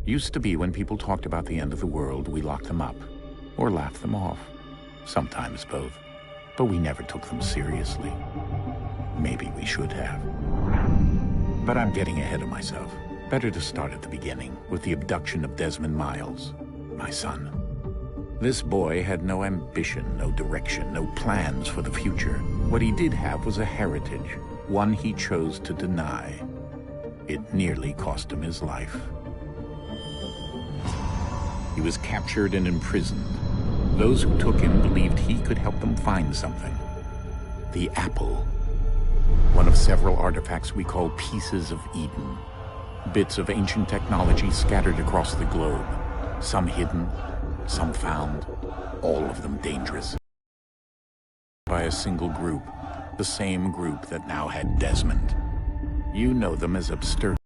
Used to be when people talked about the end of the world, we locked them up, or laughed them off. Sometimes both. But we never took them seriously. Maybe we should have. But I'm getting ahead of myself. Better to start at the beginning, with the abduction of Desmond Miles, my son. This boy had no ambition, no direction, no plans for the future. What he did have was a heritage, one he chose to deny. It nearly cost him his life. He was captured and imprisoned. Those who took him believed he could help them find something. The apple. One of several artifacts we call pieces of Eden. Bits of ancient technology scattered across the globe. Some hidden, some found, all of them dangerous. By a single group, the same group that now had Desmond. You know them as absurd.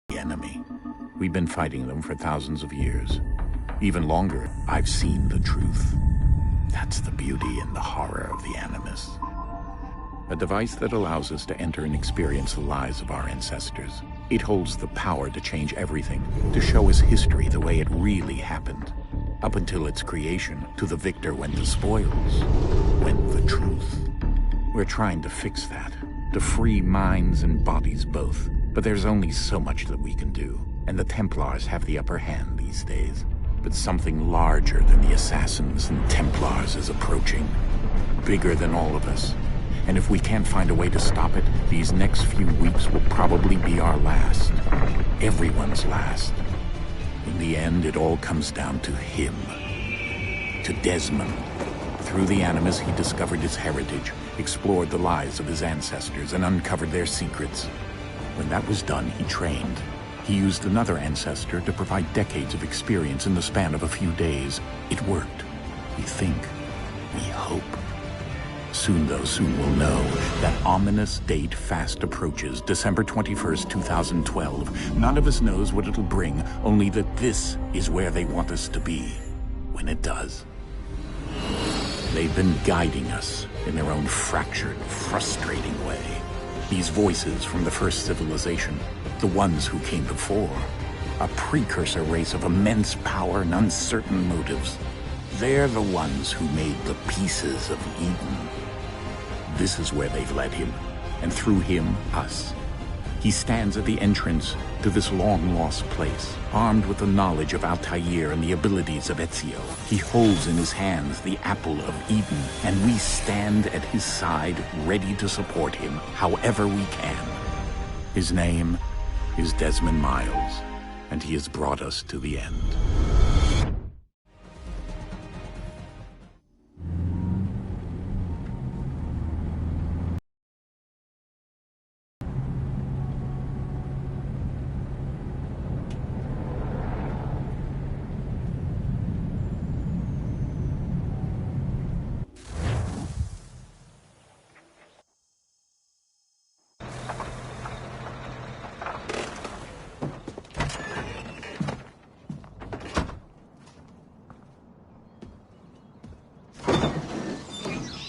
The enemy. We've been fighting them for thousands of years. Even longer, I've seen the truth. That's the beauty and the horror of the Animus. A device that allows us to enter and experience the lives of our ancestors. It holds the power to change everything, to show us history the way it really happened. Up until its creation, to the victor went the spoils, went the truth. We're trying to fix that, to free minds and bodies both. But there's only so much that we can do, and the Templars have the upper hand these days. But something larger than the Assassins and Templars is approaching, bigger than all of us. And if we can't find a way to stop it, these next few weeks will probably be our last. Everyone's last. In the end, it all comes down to him. To Desmond. Through the Animus, he discovered his heritage, explored the lives of his ancestors, and uncovered their secrets. When that was done, he trained. He used another ancestor to provide decades of experience in the span of a few days. It worked. We think. We hope. Soon we'll know. That ominous date fast approaches, December 21st, 2012. None of us knows what it'll bring, only that this is where they want us to be, when it does. They've been guiding us in their own fractured, frustrating way. These voices from the first civilization, the ones who came before, a precursor race of immense power and uncertain motives. They're the ones who made the pieces of Eden. This is where they've led him, and through him, us. He stands at the entrance to this long-lost place, armed with the knowledge of Altair and the abilities of Ezio. He holds in his hands the apple of Eden, and we stand at his side, ready to support him however we can. His name is Desmond Miles, and he has brought us to the end.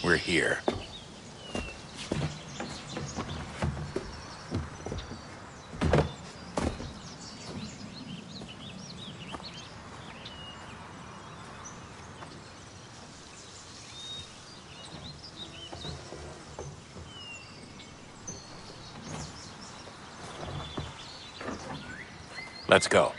We're here. Let's go.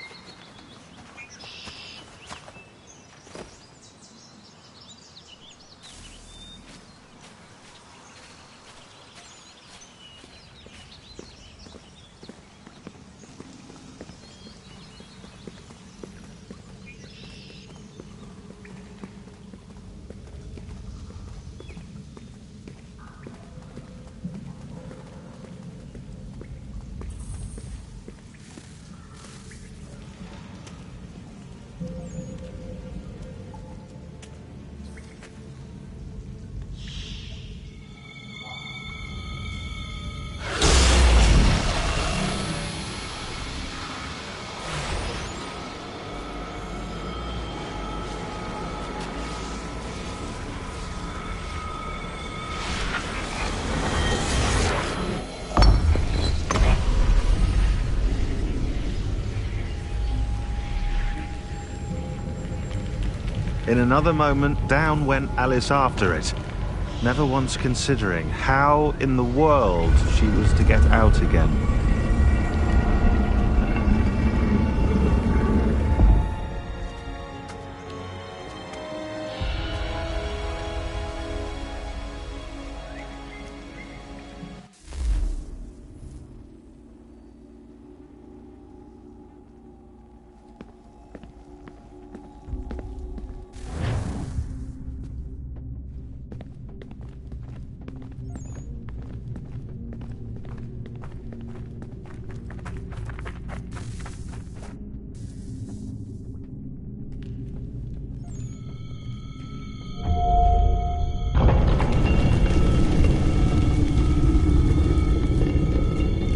In another moment, down went Alice after it, never once considering how in the world she was to get out again.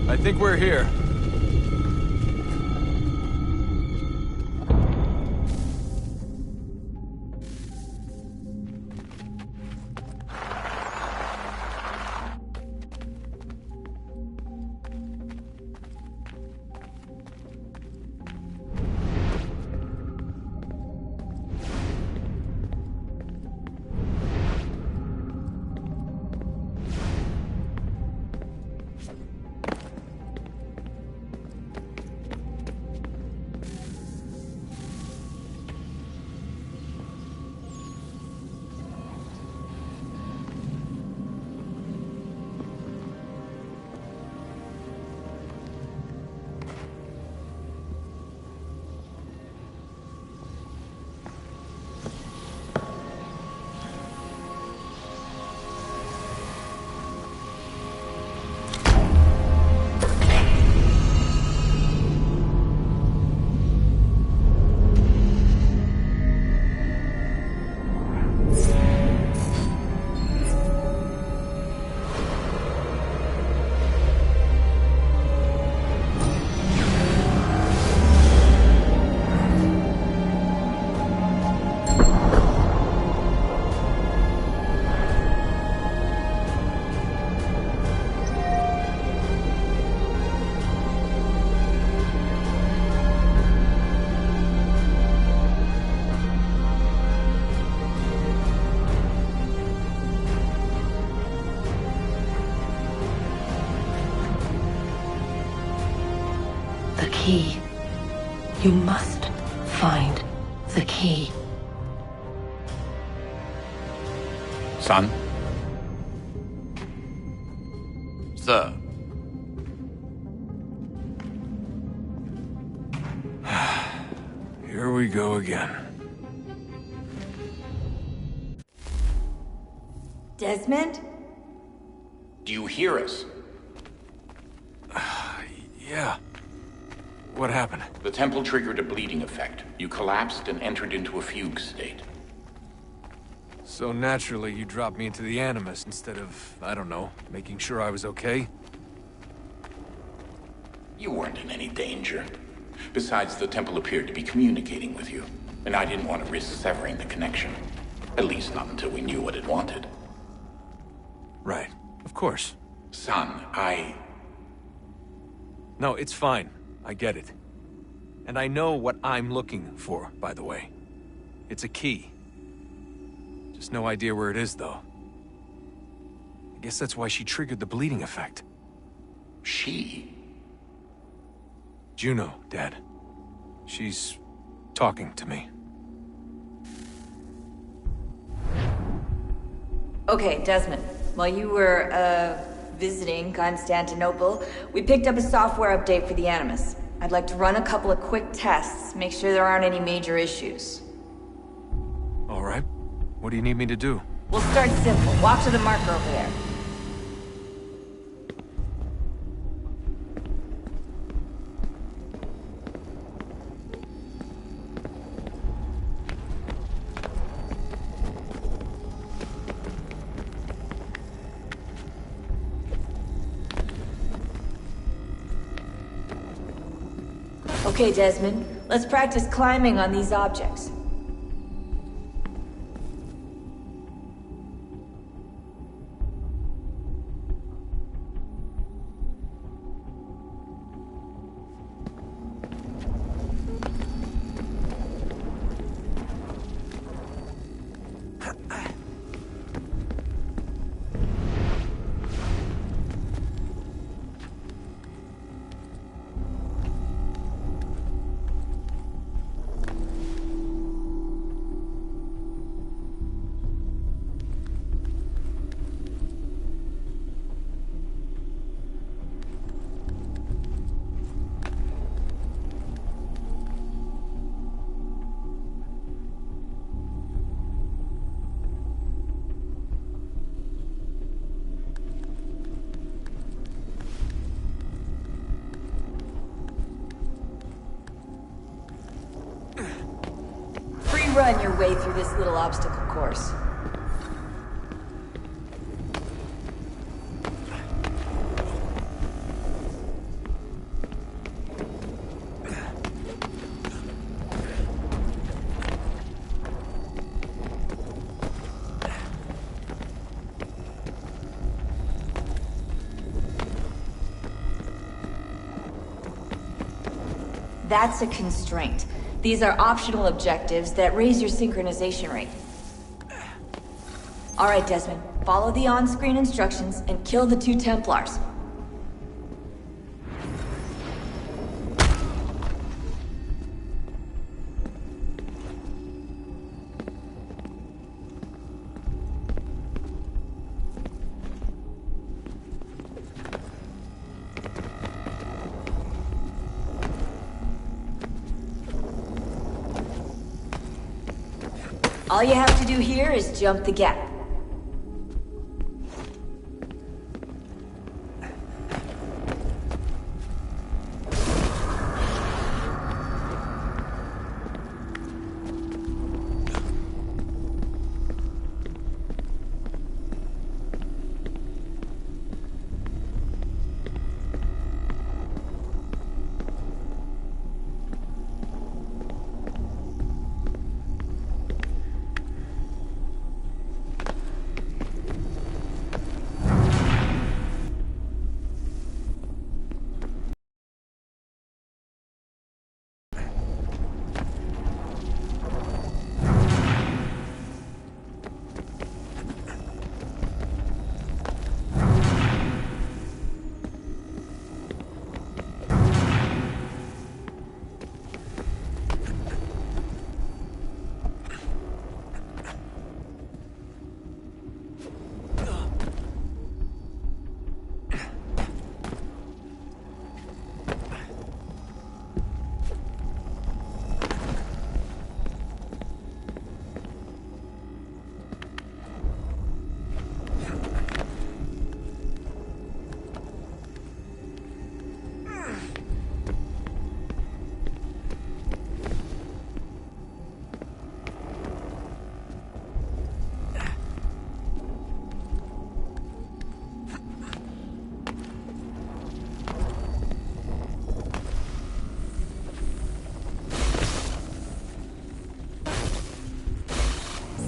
I think we're here. The key. You must find the key. Son? Sir. Here we go again. Desmond? Do you hear us? Yeah. What happened? The temple triggered a bleeding effect. You collapsed and entered into a fugue state. So naturally, you dropped me into the Animus instead of, I don't know, making sure I was okay? You weren't in any danger. Besides, the temple appeared to be communicating with you, and I didn't want to risk severing the connection. At least not until we knew what it wanted. Right. Of course. Son, No, it's fine. I get it. And I know what I'm looking for, by the way. It's a key. Just no idea where it is, though. I guess that's why she triggered the bleeding effect. She? Juno, Dad. She's talking to me. Okay, Desmond. While you were, visiting Constantinople, we picked up a software update for the Animus. I'd like to run a couple of quick tests, make sure there aren't any major issues. All right. What do you need me to do? We'll start simple. Walk to the marker over there. Okay, Desmond. Let's practice climbing on these objects. run your way through this little obstacle course. That's a constraint. These are optional objectives that raise your synchronization rate. Alright, Desmond. Follow the on-screen instructions and kill the 2 Templars. All you have to do here is jump the gap.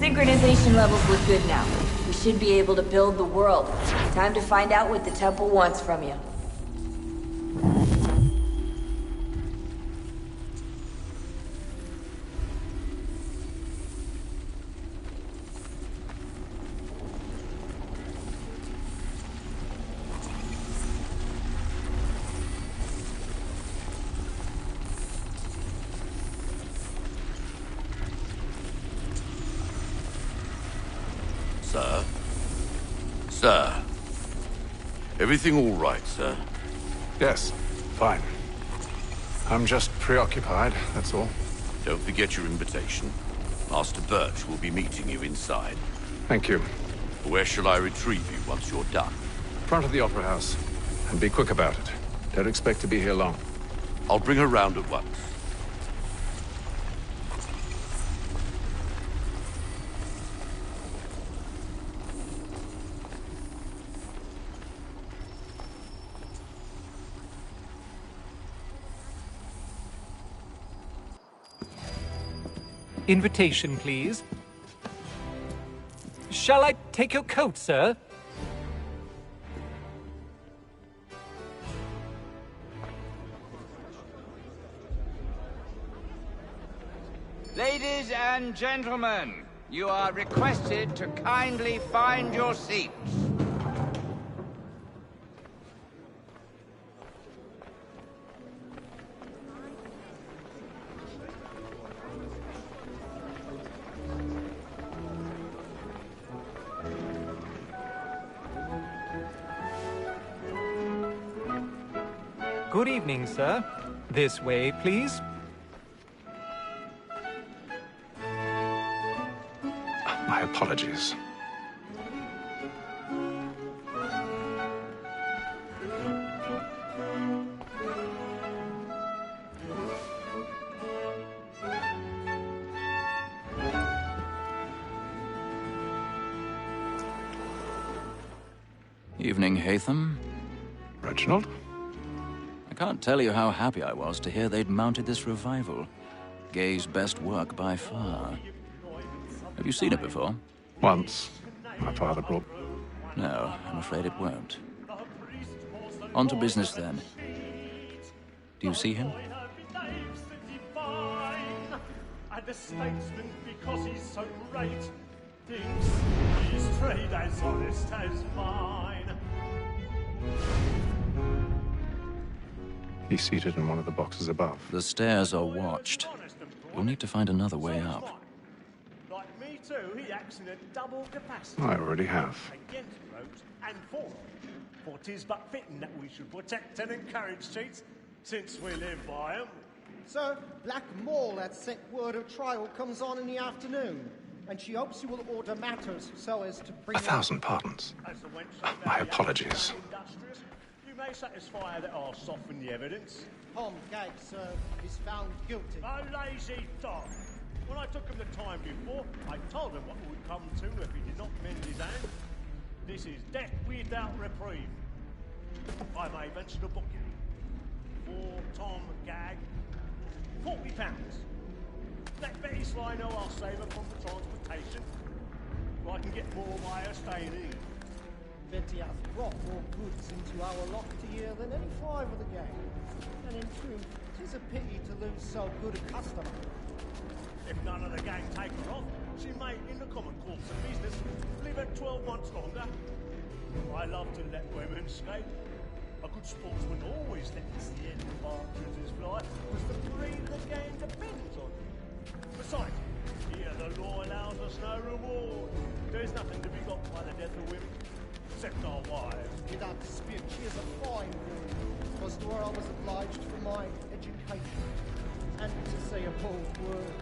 Synchronization levels look good now. We should be able to build the world. Time to find out what the temple wants from you. Sir? Sir? Everything all right, sir? Yes, fine. I'm just preoccupied, that's all. Don't forget your invitation. Master Birch will be meeting you inside. Thank you. Where shall I retrieve you once you're done? Front of the Opera House. And be quick about it. Don't expect to be here long. I'll bring her round at once. Invitation, please. Shall I take your coat, sir? Ladies and gentlemen, you are requested to kindly find your seats. Good evening, sir. This way, please. My apologies. Evening, Hatham. Reginald? I can't tell you how happy I was to hear they'd mounted this revival. Gay's best work by far. Have you seen it before? Once. My father brought... No, I'm afraid it won't. On to business, then. Do you see him? And a statesman because he's so great thinks his trade as honest as mine. He's seated in one of the boxes above. The stairs are watched. You'll need to find another way up. Like me too, he acts in a double capacity. I already have. Against ropes and for them. For 'tis but fitting that we should protect and encourage cheats, since we live by 'em. Sir, Black Mall had sent word of trial comes on in the afternoon, and she hopes you will order matters so as to bring... 1,000 pardons. My apologies. You may satisfy that I'll soften the evidence. Tom Gag, sir, is found guilty. A lazy dog. When I took him the time before, I told him what would come to if he did not mend his hand. This is death without reprieve. I may venture to book you. For Tom Gag, £40. Let Betty Sly know I'll save her from the transportation. Or I can get more by her staying in. Betty has brought more goods into our lofty year than any five of the gang. And in truth, 'tis a pity to lose so good a customer. If none of the gang take her off, she may, in the common course of business, live at 12 months longer. I love to let women skate. A good sportsman always lets the end partridges fly, because the breed of the game depends on it. Besides, here the law allows us no reward. There's nothing to be got by the death of women, except our wives. Without dispute, she is a fine woman, because to her I was obliged for my education. And to say a bold word,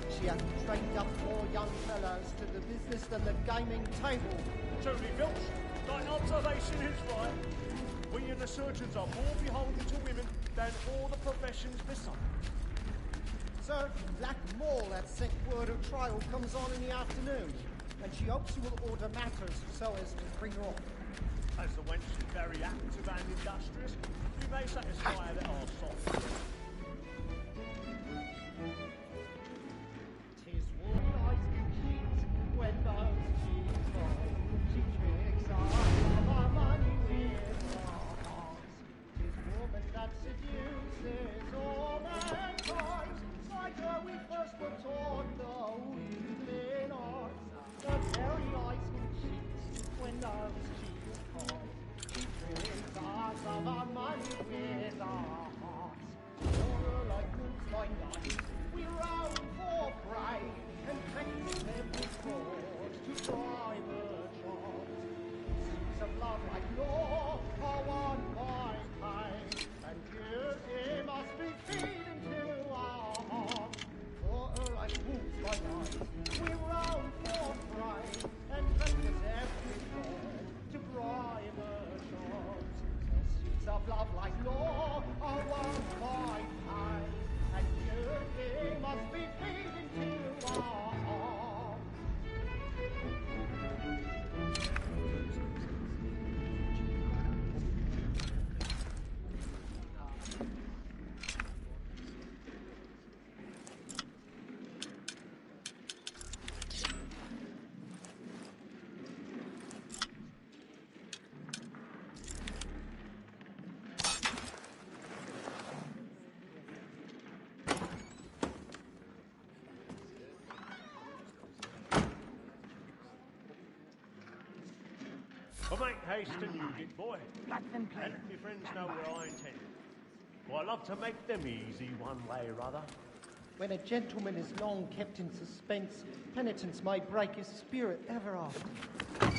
she hath trained up more young fellows to the business than the gaming table. Truly, Filch, thine observation is right. We and the surgeons are more beholden to women than all the professions besides. Sir, Black Mall hath sent word of trial comes on in the afternoon, and she hopes you will order matters so as to bring her off. As the wench is very active and industrious, we may satisfy that our soft. 'Tis warlike cheats when those cheats fall. She tricks us of our money with wrongs. 'Tis woman that seduces all mankind. Like her we first were taught the wheedling arts. The very eyes can cheat when those cheats fall. She tricks us of our money with our hearts. Warlike moves by night, we round for prey and practice every fraud to bribe a child. Seas of love like law are won by pain, and duty must be feeding to our hearts. For her like wolves by night, we round for prey and practice every fraud to bribe a child. The seeds of love like law are won by pain, and duty must be feeding to our hearts. But make haste and use it, boy. Let them play. And let me friends know where I intend. For I love to make them easy one way or other. When a gentleman is long kept in suspense, penitence may break his spirit ever after.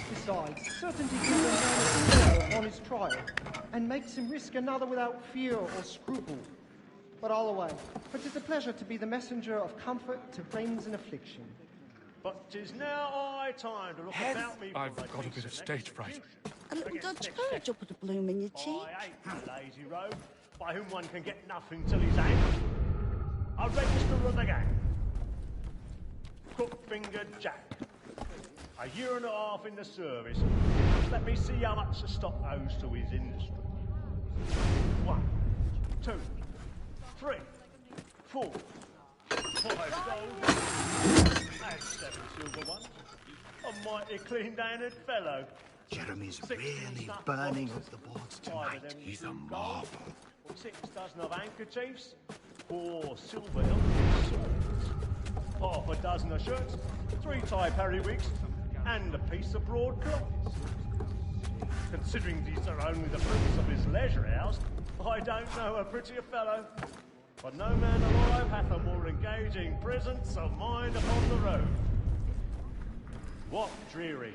Besides, certainty gives a man a on his trial, and makes him risk another without fear or scruple. But all the way, for 'tis a pleasure to be the messenger of comfort to friends in affliction. But 'tis now high time to look about me. I've got a bit of stage fright. A little Dutch courage will put a bloom in your cheek. I hate the lazy rogue, by whom one can get nothing till he's hanged. A register of the gang. Crook-fingered Jack. A year and a half in the service. Let me see how much the stock owes to his industry. 1, 2, 3, 4, 5 gold, and 7 silver ones. A mighty clean-handed fellow. Jeremy's really burning up the boards tonight. He's a marvel. 6 dozen of handkerchiefs, 4 silver hilts, swords, half a dozen of shirts, 3 tie periwigs, and a piece of broadcloth. Considering these are only the fruits of his leisure hours, I don't know a prettier fellow. But no man alive hath a more engaging presence of mind upon the road. What dreary.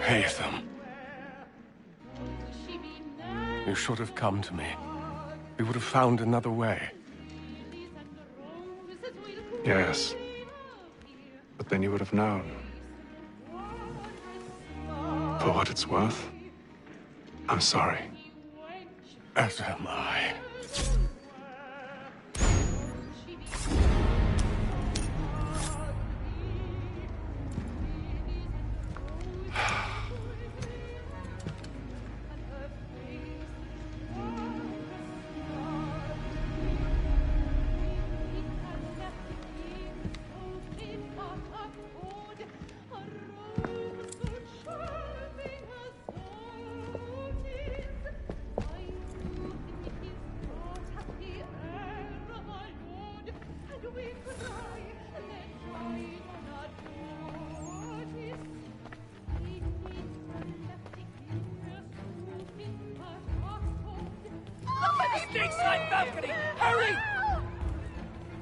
Haytham. You should have come to me. We would have found another way. Yes. But then you would have known. For what it's worth, I'm sorry. As am I. Hurry!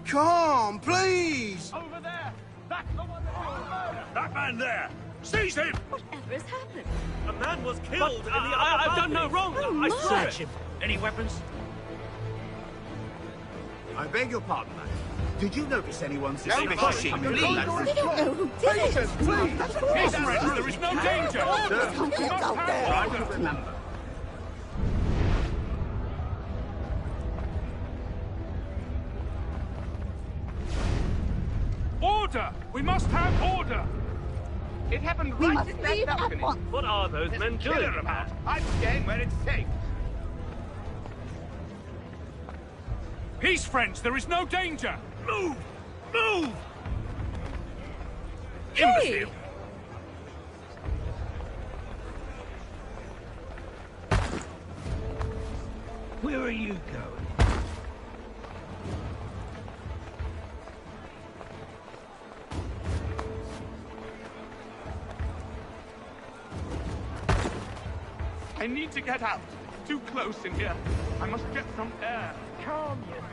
Come, please! Over there! That's the one that man there! Seize him! Whatever has happened? A man was killed in the I've done no wrong! I search him! Any weapons? I beg your pardon, man. Did you notice anyone's Don't push him, please! We don't know who did it! Please, friends, there is no danger! Try to remember. Order! We must have order! It happened We right must in that leave at balcony. once. What are those men doing about? I'm staying where it's safe. Peace, friends! There is no danger! Move! Move! Imbecile! Where are you going? I need to get out. Too close in here. I must get some air. Calm yourself.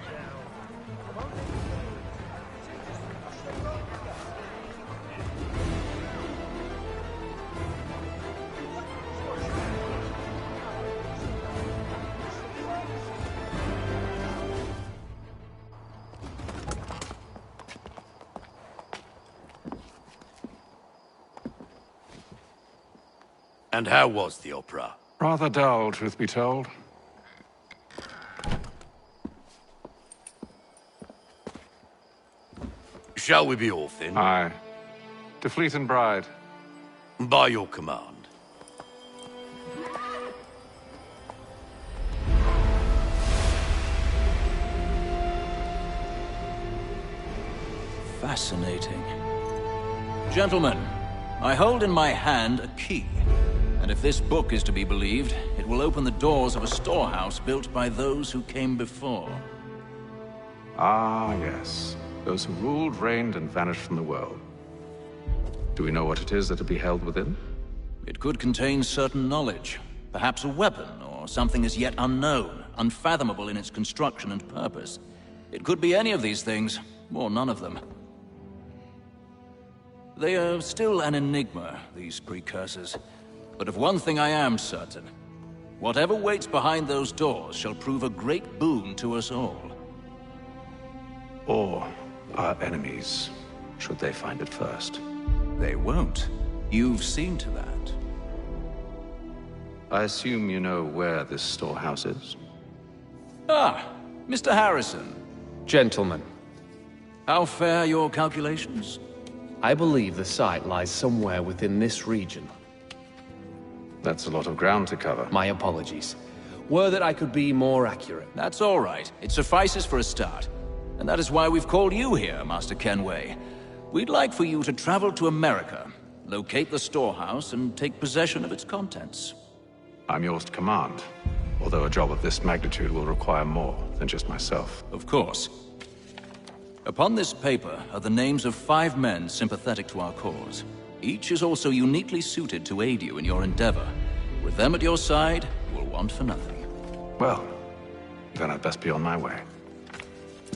And how was the opera? Rather dull, truth be told. Shall we be off then? Aye. To Fleet and Bride. By your command. Fascinating. Gentlemen, I hold in my hand a key. And if this book is to be believed, it will open the doors of a storehouse built by those who came before. Ah, yes. Those who ruled, reigned, and vanished from the world. Do we know what it is that will be held within? It could contain certain knowledge. Perhaps a weapon, or something as yet unknown, unfathomable in its construction and purpose. It could be any of these things, or none of them. They are still an enigma, these precursors. But of one thing I am certain. Whatever waits behind those doors shall prove a great boon to us all. Or our enemies, should they find it first. They won't. You've seen to that. I assume you know where this storehouse is? Ah, Mr. Harrison. Gentlemen, How fare your calculations? I believe the site lies somewhere within this region. That's a lot of ground to cover. My apologies. Were that I could be more accurate. That's all right. It suffices for a start. And that is why we've called you here, Master Kenway. We'd like for you to travel to America, locate the storehouse, and take possession of its contents. I'm yours to command, although a job of this magnitude will require more than just myself. Of course. Upon this paper are the names of 5 men sympathetic to our cause. Each is also uniquely suited to aid you in your endeavor. With them at your side, you will want for nothing. Well, then I'd best be on my way.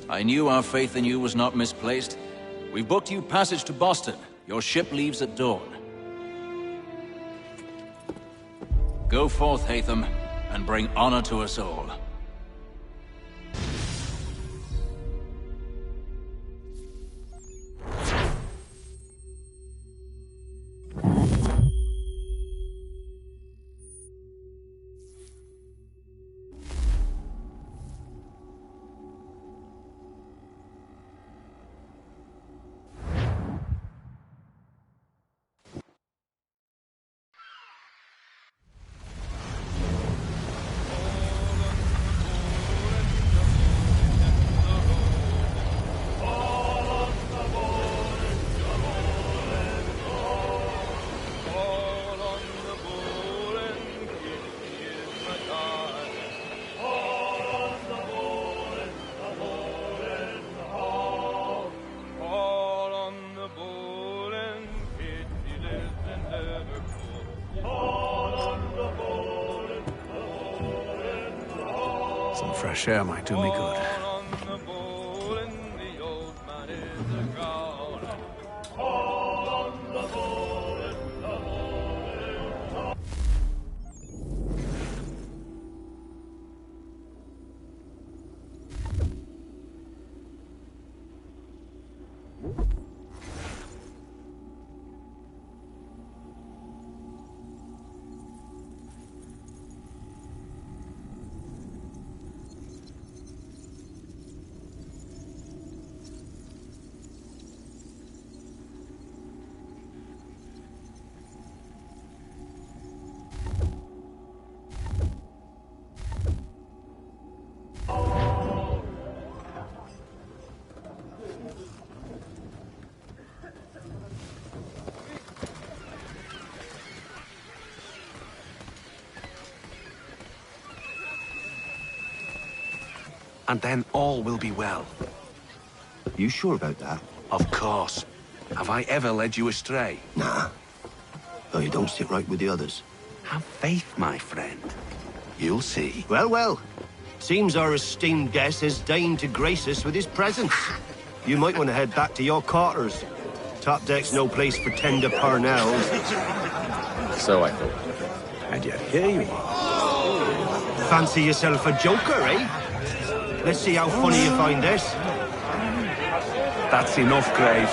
I knew our faith in you was not misplaced. We've booked you passage to Boston. Your ship leaves at dawn. Go forth, Hatham, and bring honor to us all. Some fresh air might do me good. And then all will be well. You sure about that? Of course. Have I ever led you astray? Nah. No, you don't sit right with the others. Have faith, my friend. You'll see. Well, well. Seems our esteemed guest has deigned to grace us with his presence. You might want to head back to your quarters. Top deck's no place for tender parnells. So I thought. And yet here you are. Fancy yourself a joker, eh? Let's see how funny you find this. That's enough, Graves.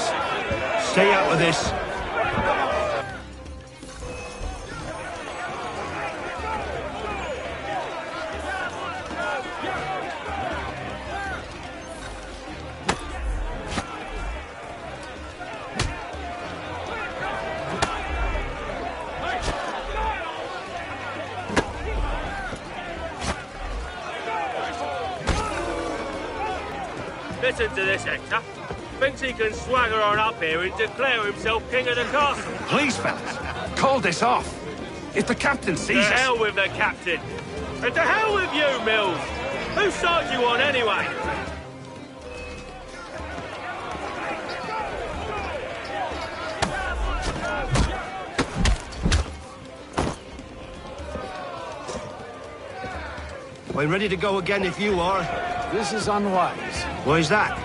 Stay out of this. Listen to this, Hector. Thinks he can swagger on up here and declare himself king of the castle. Please, fellas, call this off. If the captain sees us... To hell with the captain. And to hell with you, Mills. Whose side you on, anyway? I'm ready to go again if you are. This is unwise. Why's that?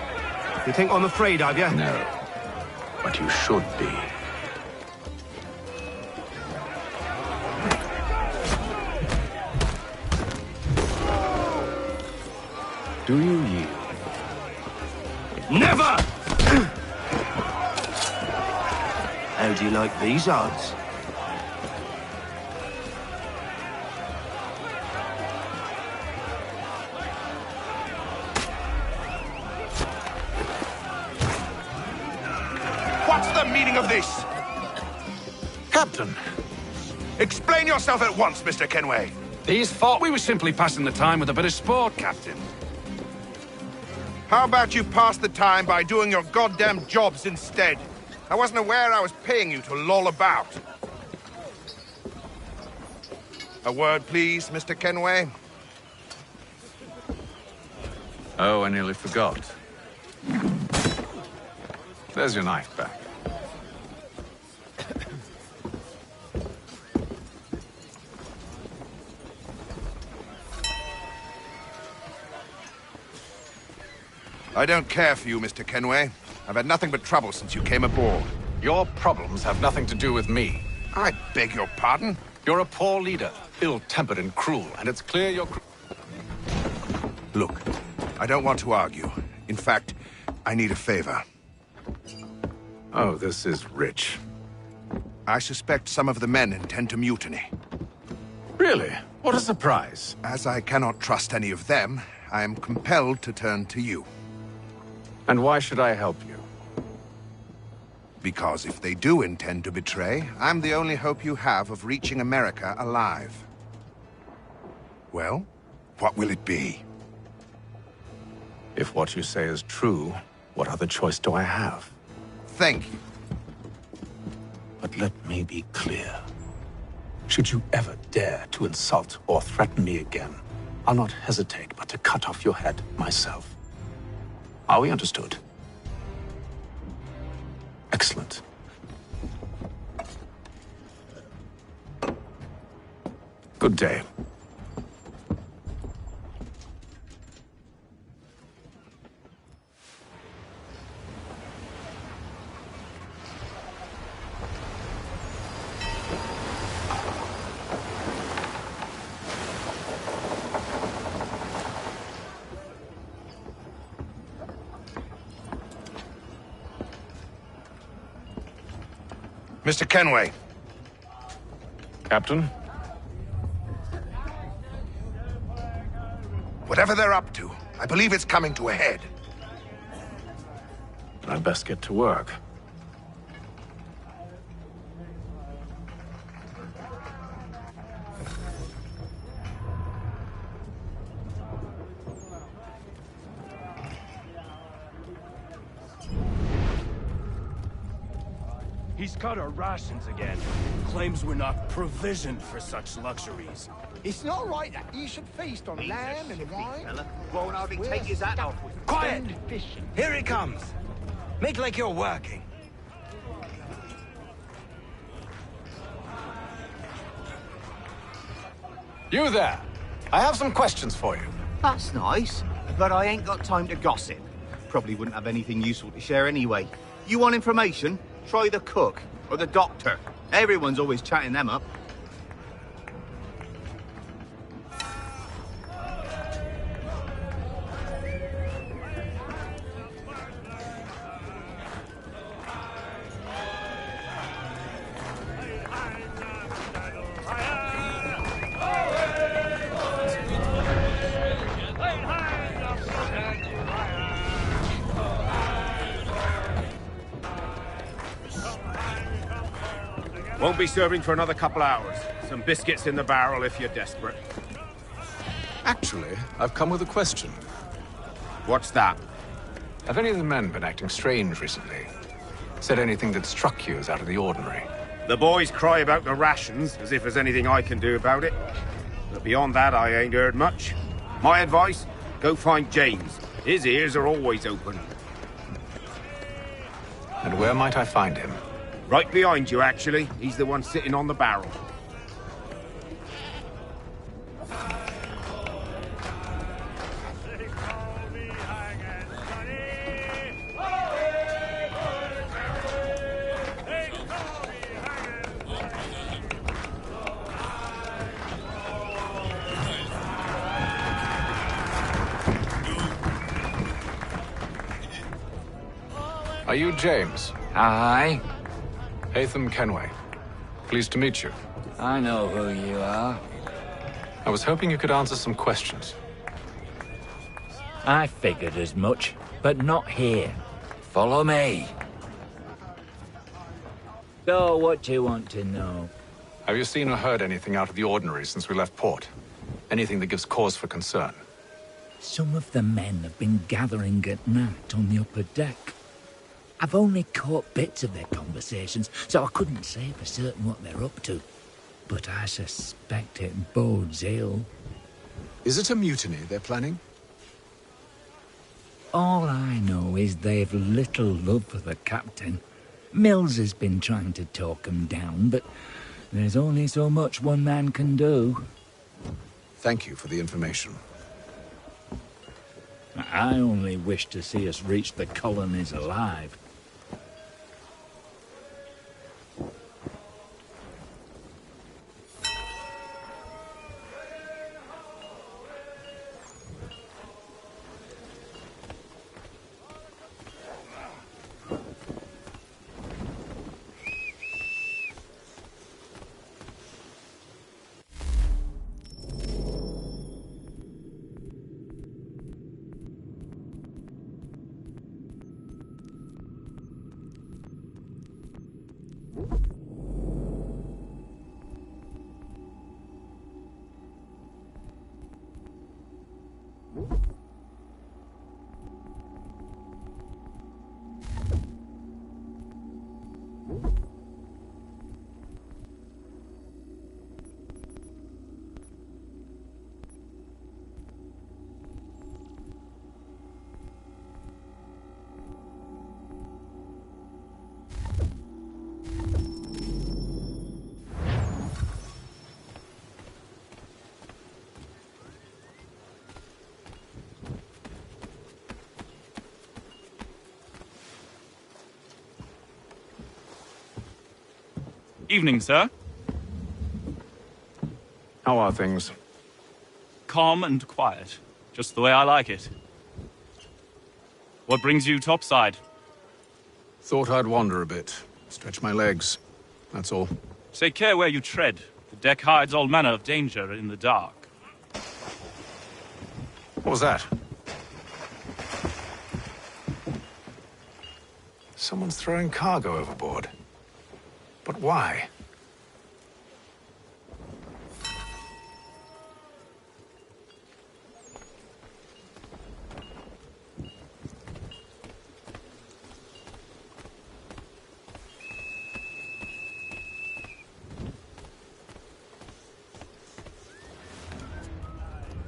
You think I'm afraid of you? No. But you should be. Do you yield? Never! How do you like these odds? meaning of this? Captain, Explain yourself at once, Mr. Kenway. these thought we were simply passing the time with a bit of sport, Captain. How about you pass the time by doing your goddamn jobs instead? I wasn't aware I was paying you to loll about. A word, please, Mr. Kenway. Oh, I nearly forgot. There's your knife back. I don't care for you, Mr. Kenway. I've had nothing but trouble since you came aboard. Your problems have nothing to do with me. I beg your pardon? You're a poor leader, ill-tempered and cruel, and it's clear you're... Look, I don't want to argue. In fact, I need a favor. Oh, this is rich. I suspect some of the men intend to mutiny. Really? What a surprise. As I cannot trust any of them, I am compelled to turn to you. And why should I help you? Because if they do intend to betray, I'm the only hope you have of reaching America alive. Well, what will it be? If what you say is true, what other choice do I have? Thank you. But let me be clear. Should you ever dare to insult or threaten me again, I'll not hesitate but to cut off your head myself. Are we understood? Excellent. Good day. Mr. Kenway. Captain? Whatever they're up to, I believe it's coming to a head. I'd best get to work. He's cut our rations again. Claims we're not provisioned for such luxuries. It's not right that you should feast on lamb and wine. Won't hardly take his hat off with Quiet! Here he comes. Make like you're working. You there! I have some questions for you. That's nice, but I ain't got time to gossip. Probably wouldn't have anything useful to share anyway. You want information? Try the cook or the doctor. Everyone's always chatting them up. Won't be serving for another couple hours. Some biscuits in the barrel if you're desperate. Actually, I've come with a question. What's that? Have any of the men been acting strange recently? Said anything that struck you as out of the ordinary? The boys cry about the rations, as if there's anything I can do about it. But beyond that, I ain't heard much. My advice? Go find James. His ears are always open. And where might I find him? Right behind you, actually. He's the one sitting on the barrel. Are you James? Aye. Haytham Kenway. Pleased to meet you. I know who you are. I was hoping you could answer some questions. I figured as much, but not here. Follow me. So, what do you want to know? Have you seen or heard anything out of the ordinary since we left port? Anything that gives cause for concern? Some of the men have been gathering at night on the upper deck. I've only caught bits of their conversations, so I couldn't say for certain what they're up to. But I suspect it bodes ill. Is it a mutiny they're planning? All I know is they've little love for the captain. Mills has been trying to talk 'em down, but there's only so much one man can do. Thank you for the information. I only wish to see us reach the colonies alive. Evening, sir. How are things? Calm and quiet. Just the way I like it. What brings you topside? Thought I'd wander a bit. Stretch my legs. That's all. Take care where you tread. The deck hides all manner of danger in the dark. What was that? Someone's throwing cargo overboard. But why?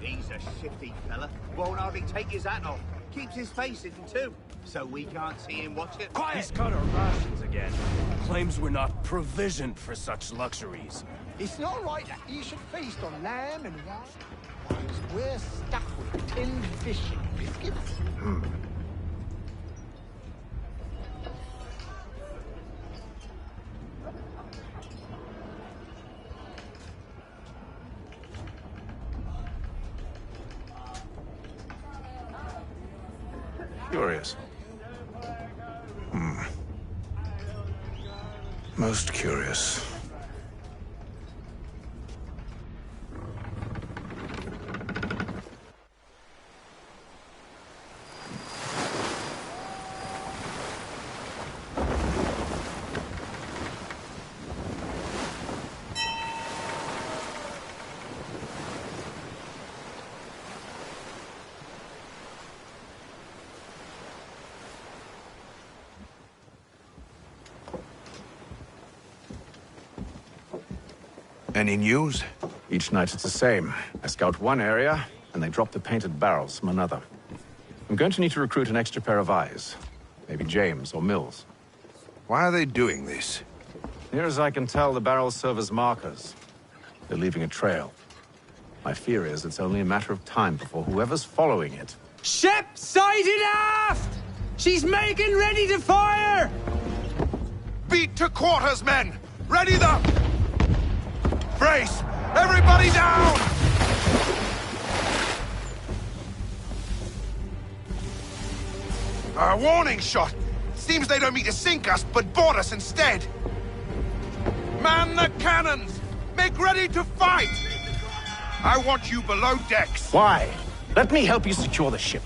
He's a shifty fella. Won't hardly take his hat off. Keeps his face hidden too, so we can't see him watch it. Quiet! He's cut our rations again. Claims we're not provisioned for such luxuries. It's not right that you should feast on lamb and wine, whilst we're stuck with tinned fish and biscuits. Curious. Most curious. Any news? Each night it's the same. I scout one area, and they drop the painted barrels from another. I'm going to need to recruit an extra pair of eyes. Maybe James or Mills. Why are they doing this? Near as I can tell, the barrels serve as markers. They're leaving a trail. My fear is it's only a matter of time before whoever's following it... Ship sighted aft! She's making ready to fire! Beat to quarters, men! Ready them! Brace! Everybody down! A warning shot! Seems they don't mean to sink us, but board us instead! Man the cannons! Make ready to fight! I want you below decks! Why? Let me help you secure the ship.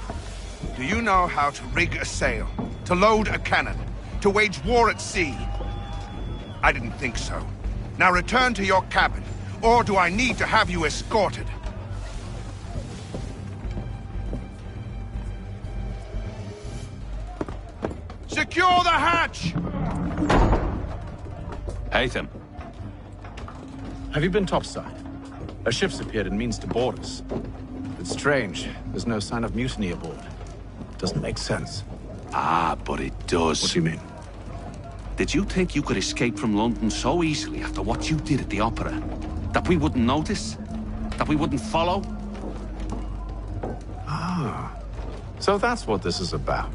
Do you know how to rig a sail? To load a cannon? To wage war at sea? I didn't think so. Now return to your cabin, or do I need to have you escorted? Secure the hatch! Haytham. Have you been topside? A ship's appeared and means to board us. It's strange. There's no sign of mutiny aboard. Doesn't make sense. Ah, but it does. What do you mean? Did you think you could escape from London so easily after what you did at the opera? That we wouldn't notice? That we wouldn't follow? Ah. So that's what this is about.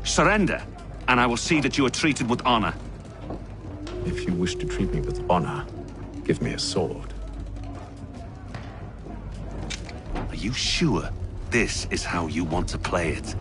Surrender, and I will see that you are treated with honor. If you wish to treat me with honor, give me a sword. Are you sure this is how you want to play it?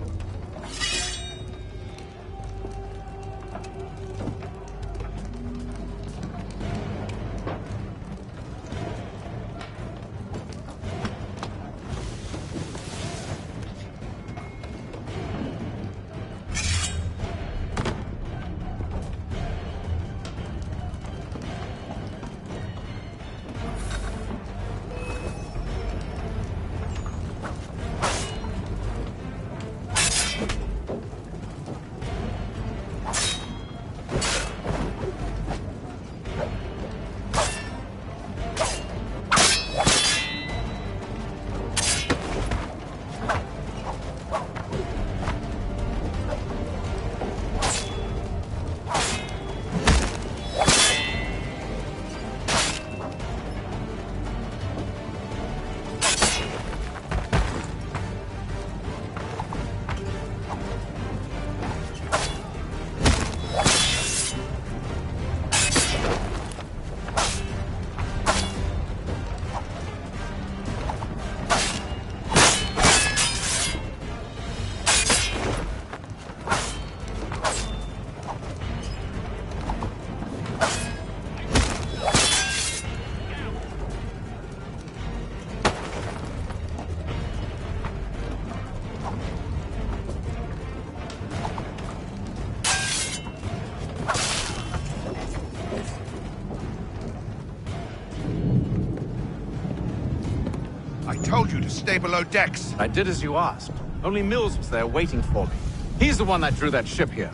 I told you to stay below decks. I did as you asked. Only Mills was there waiting for me. He's the one that drew that ship here.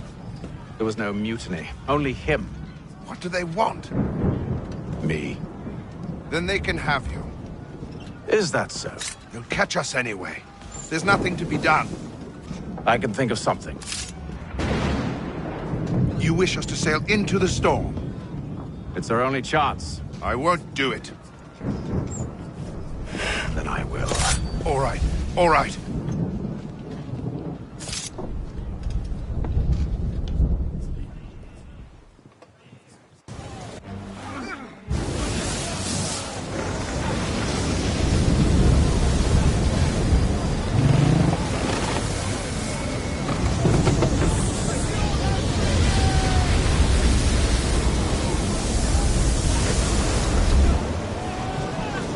There was no mutiny, only him. What do they want? Me. Then they can have you. Is that so? You'll catch us anyway. There's nothing to be done. I can think of something. You wish us to sail into the storm? It's our only chance. I won't do it. Then I will. All right, all right.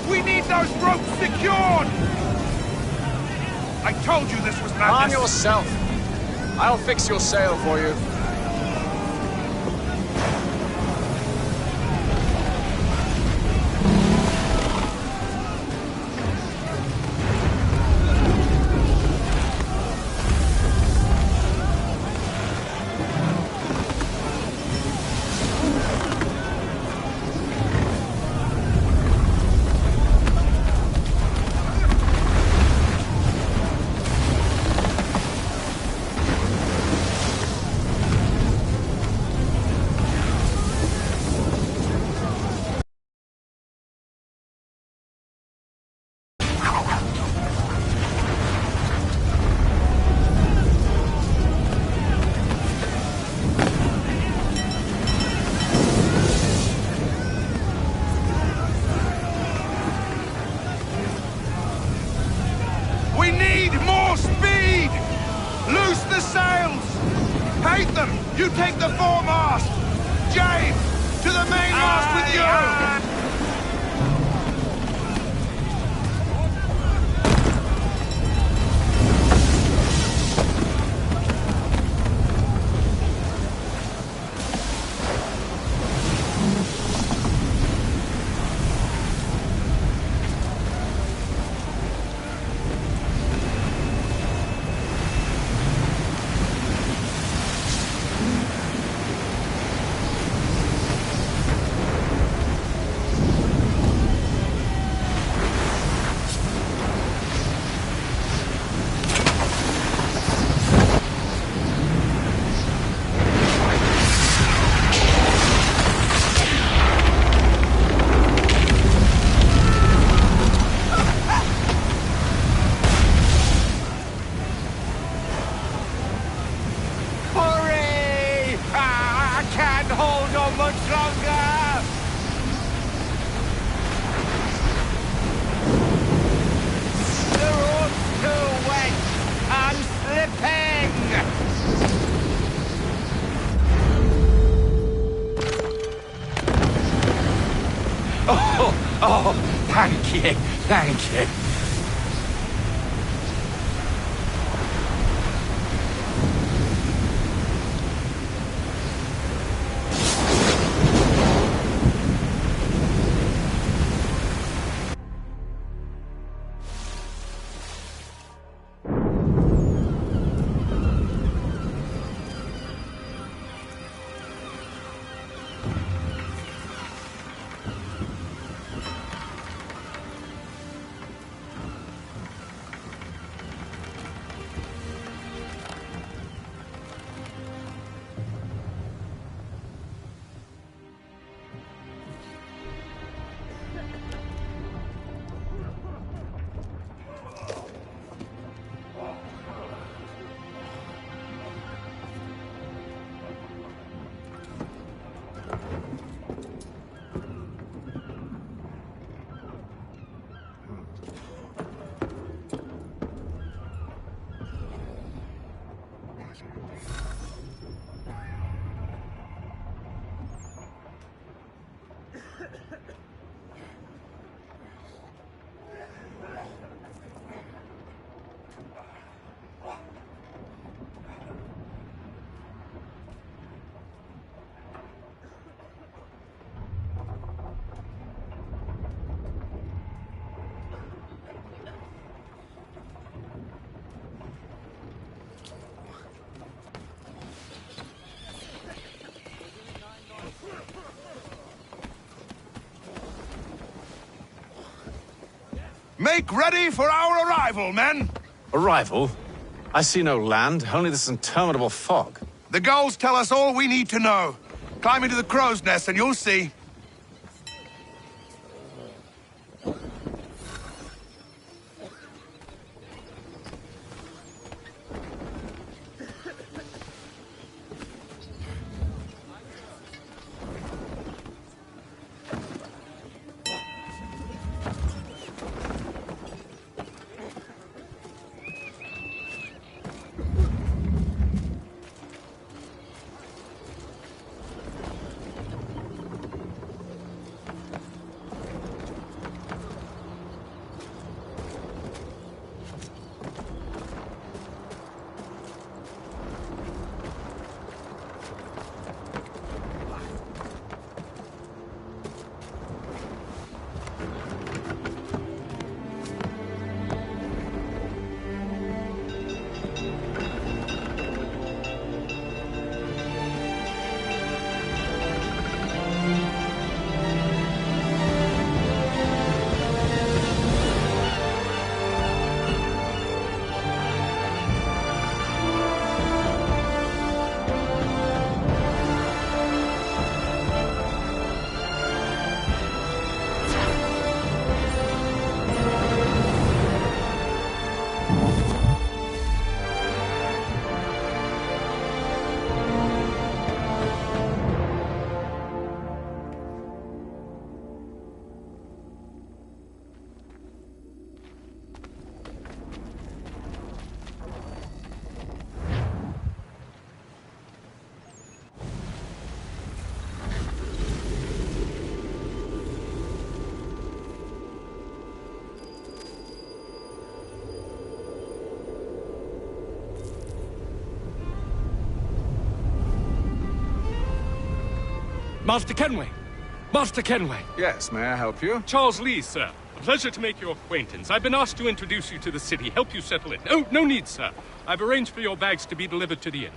We need those ropes secured! I told you this was madness. Calm yourself. I'll fix your sail for you. hold on much longer! The road's too wet! I'm slipping! Oh, thank you, thank you. Make ready for our arrival, men! Arrival? I see no land, only this interminable fog. The gulls tell us all we need to know. Climb into the crow's nest and you'll see. Master Kenway! Master Kenway! Yes, may I help you? Charles Lee, sir. A pleasure to make your acquaintance. I've been asked to introduce you to the city, help you settle in. Oh, no need, sir. I've arranged for your bags to be delivered to the inn.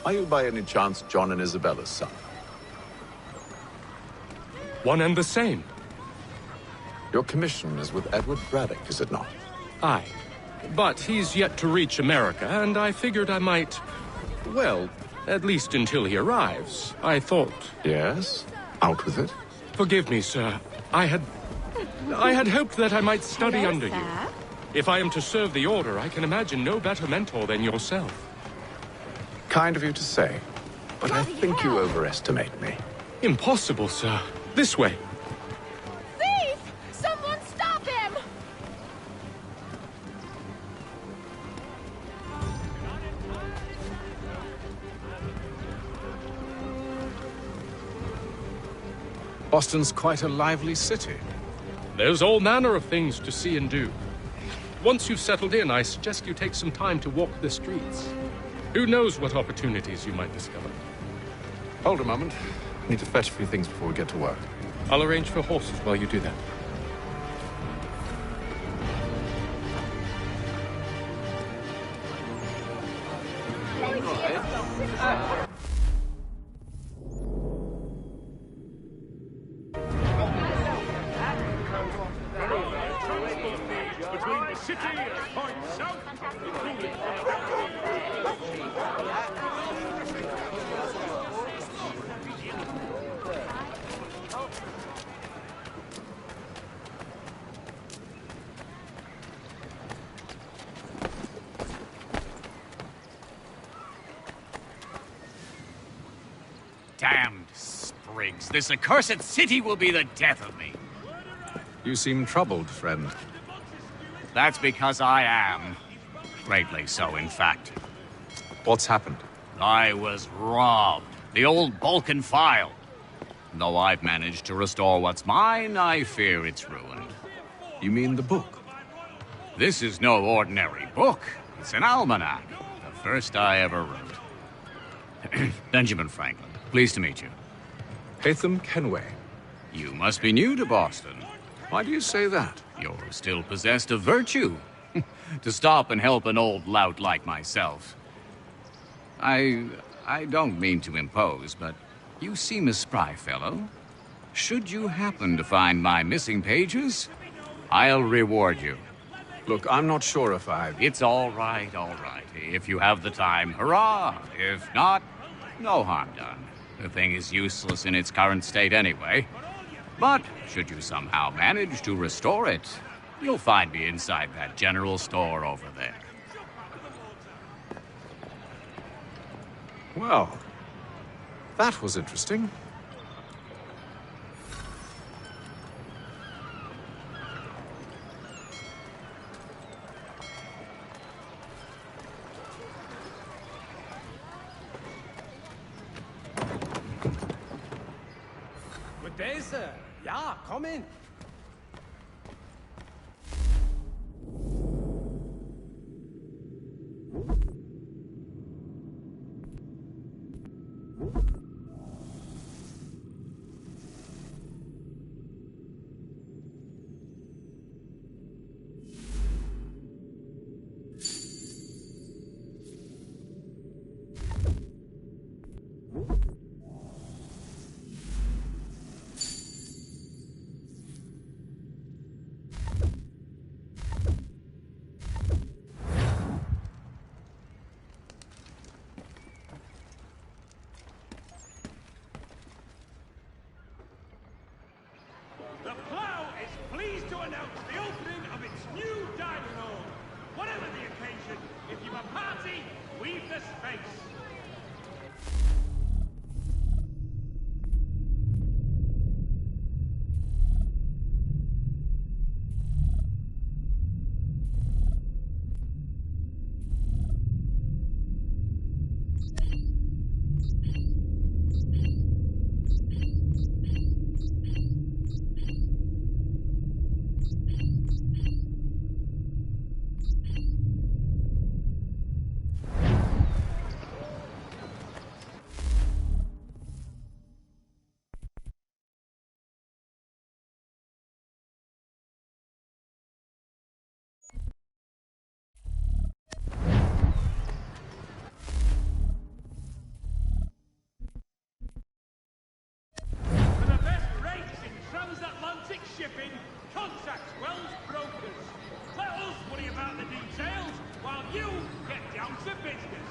Are you by any chance John and Isabella's son? One and the same. Your commission is with Edward Braddock, is it not? Aye. But he's yet to reach America, and I figured I might... well, at least until he arrives. I thought... Yes? Out with it. Forgive me, sir. I had hoped that I might study under you. If I am to serve the Order, I can imagine no better mentor than yourself. Kind of you to say. but I think you overestimate me. Impossible, sir. This way. Thief! Someone stop him! Boston's quite a lively city. There's all manner of things to see and do. Once you've settled in, I suggest you take some time to walk the streets. Who knows what opportunities you might discover. Hold a moment. I need to fetch a few things before we get to work. I'll arrange for horses while you do that. Between the city and Point South, including... Damned sprigs. This accursed city will be the death of me. You seem troubled, friend. That's because I am. Greatly so, in fact. What's happened? I was robbed. The old Balkan file. Though I've managed to restore what's mine, I fear it's ruined. You mean the book? This is no ordinary book. It's an almanac. The first I ever wrote. Benjamin Franklin, pleased to meet you. Hatham Kenway. You must be new to Boston. Why do you say that? You're still possessed of virtue. To stop and help an old lout like myself. I don't mean to impose, but you seem a spry fellow. Should you happen to find my missing pages, I'll reward you. Look, I'm not sure if I... It's all right, all right. If you have the time, hurrah! If not, no harm done. The thing is useless in its current state anyway. But should you somehow manage to restore it, you'll find me inside that general store over there. Well, that was interesting. Good day, sir. Yeah, come in. The Plough is pleased to announce the opening of its new dining hall. Whatever the occasion, if you've a party, we've the space. For the best rates in transatlantic shipping, contact Wells Brokers. Let us worry about the details while you get down to business.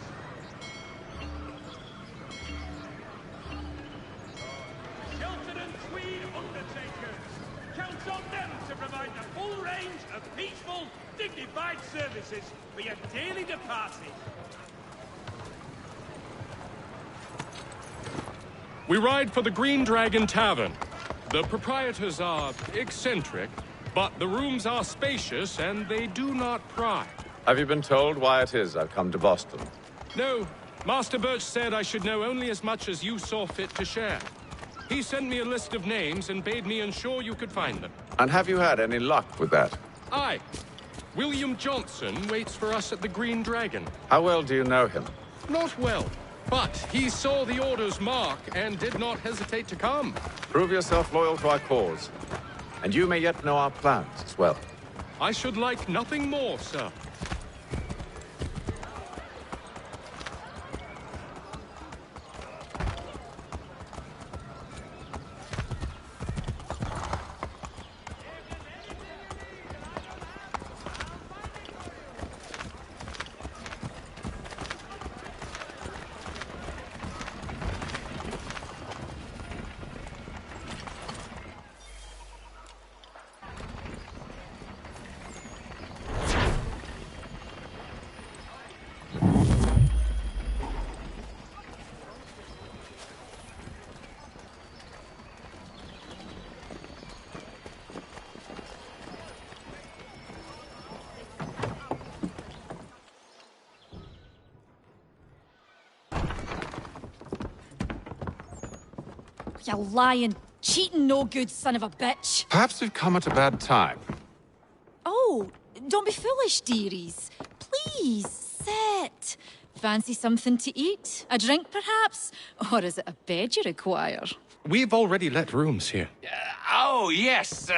Shelton and Tweed Undertakers. Count on them to provide the full range of peaceful, dignified services for your daily departing. We ride for the Green Dragon Tavern. The proprietors are eccentric, but the rooms are spacious and they do not pry. Have you been told why it is I've come to Boston? No, Master Birch said I should know only as much as you saw fit to share. He sent me a list of names and bade me ensure you could find them. And have you had any luck with that? Aye. William Johnson waits for us at the Green Dragon. How well do you know him? Not well, but he saw the order's mark and did not hesitate to come. Prove yourself loyal to our cause. And you may yet know our plans as well. I should like nothing more, sir. You lying, cheating, no good son of a bitch. Perhaps we've come at a bad time. Oh, don't be foolish, dearies. Please, sit. Fancy something to eat? A drink, perhaps? Or is it a bed you require? We've already let rooms here. Oh, yes.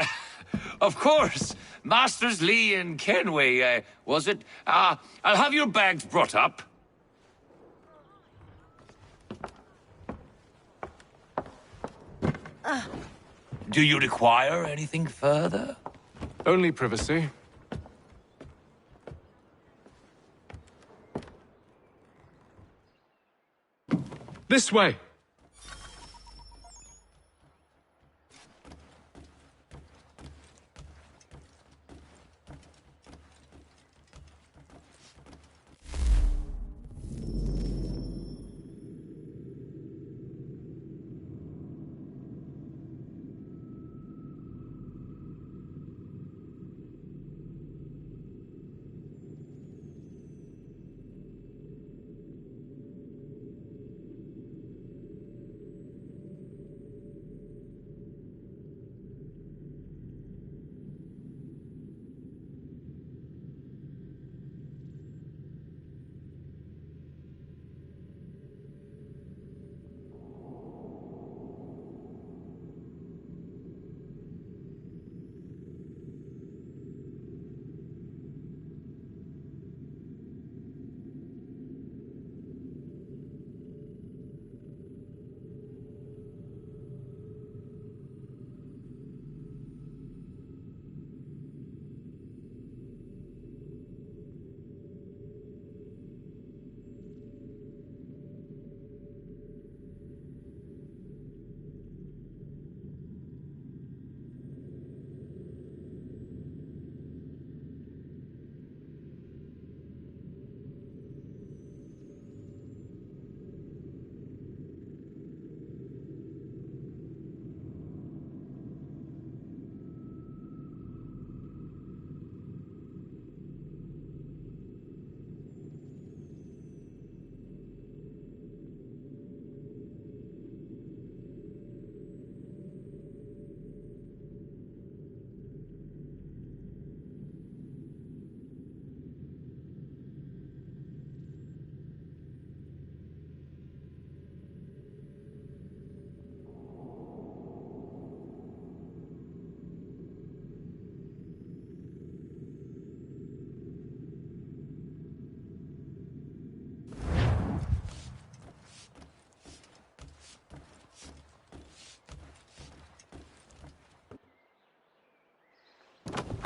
Of course. Masters Lee and Kenway, was it? I'll have your bags brought up. Do you require anything further? Only privacy. This way.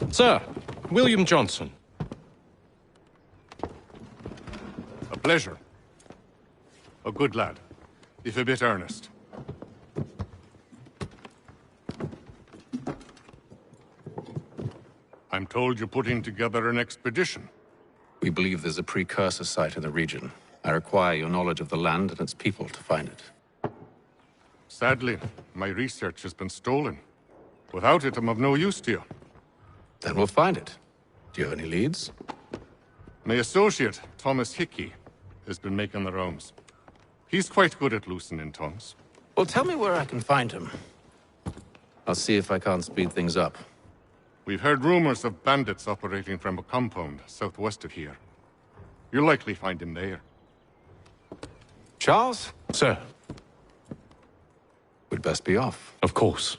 Sir, William Johnson. A pleasure. A good lad, if a bit earnest. I'm told you're putting together an expedition. We believe there's a precursor site in the region. I require your knowledge of the land and its people to find it. Sadly, my research has been stolen. Without it, I'm of no use to you. Then we'll find it. Do you have any leads? My associate, Thomas Hickey, has been making the rounds. He's quite good at loosening tongues. Well, tell me where I can find him. I'll see if I can't speed things up. We've heard rumors of bandits operating from a compound southwest of here. You'll likely find him there. Charles? Sir. We'd best be off. Of course.